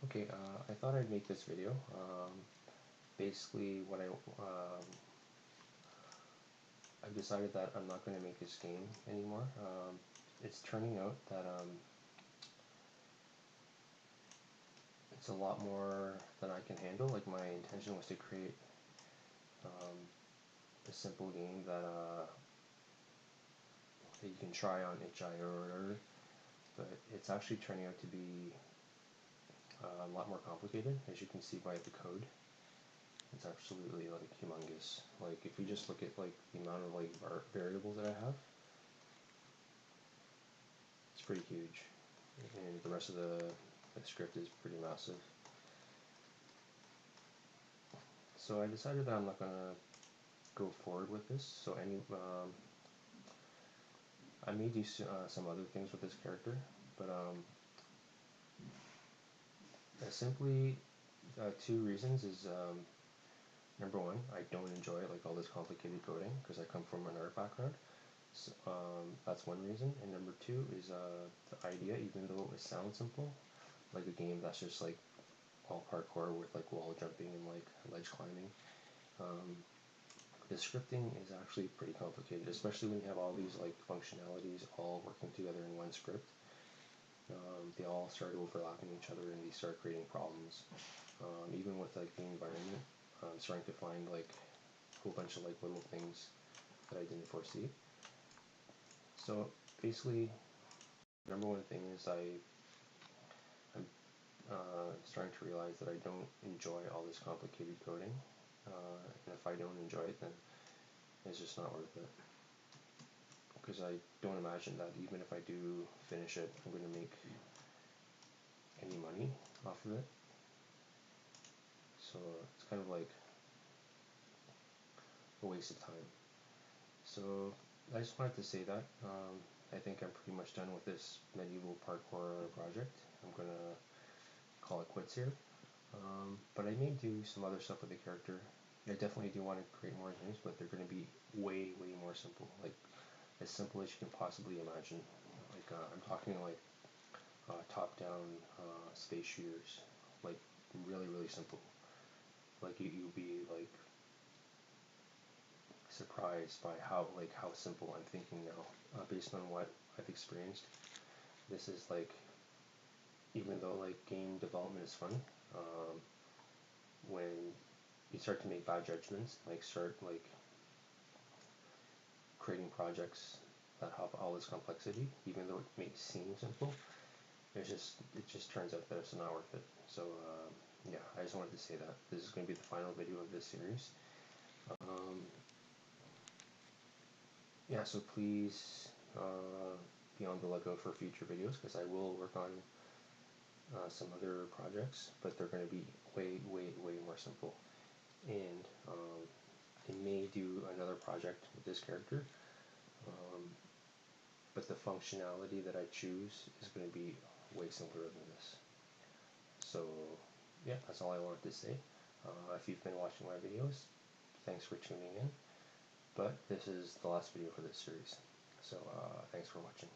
Okay, I thought I'd make this video. Basically, I've decided that I'm not going to make this game anymore. It's turning out that it's a lot more than I can handle. Like, my intention was to create a simple game that you can try on itch.io or whatever, but it's actually turning out to be a lot more complicated, as you can see by the code. It's absolutely like humongous. Like, if you just look at like the amount of like variables that I have, it's pretty huge, and the rest of the script is pretty massive. So I decided that I'm not gonna go forward with this. So I may do some other things with this character, but simply two reasons is number one, I don't enjoy like all this complicated coding because I come from an art background. So, that's one reason, and number two is the idea. Even though it sounds simple, like a game that's just like all parkour with like wall jumping and like ledge climbing, the scripting is actually pretty complicated, especially when you have all these like functionalities all working together in one script. They all start overlapping each other and they start creating problems. Even with like the environment, I'm starting to find like a whole bunch of like little things that I didn't foresee. So basically, number one thing is I'm starting to realize that I don't enjoy all this complicated coding, and if I don't enjoy it, then it's just not worth it. Because I don't imagine that even if I do finish it, I'm going to make any money off of it. So it's kind of like a waste of time. So I just wanted to say that. I think I'm pretty much done with this medieval parkour project. I'm going to call it quits here. But I may do some other stuff with the character. I definitely do want to create more things, but they're going to be way, way more simple. Like, as simple as you can possibly imagine. Like, I'm talking like top-down space shooters. Like, really, really simple. Like, you'll be like surprised by how simple I'm thinking now, based on what I've experienced. This is like, even though like game development is fun, when you start to make bad judgments, like start like creating projects that have all this complexity, even though it may seem simple, it just turns out that it's not worth it. So yeah, I just wanted to say that this is going to be the final video of this series. Yeah, so please be on the lookout for future videos, because I will work on some other projects, but they're going to be way, way, way more simple. And I may do another project with this character, but the functionality that I choose is going to be way simpler than this. So yeah, that's all I wanted to say. If you've been watching my videos, thanks for tuning in. But this is the last video for this series. So thanks for watching.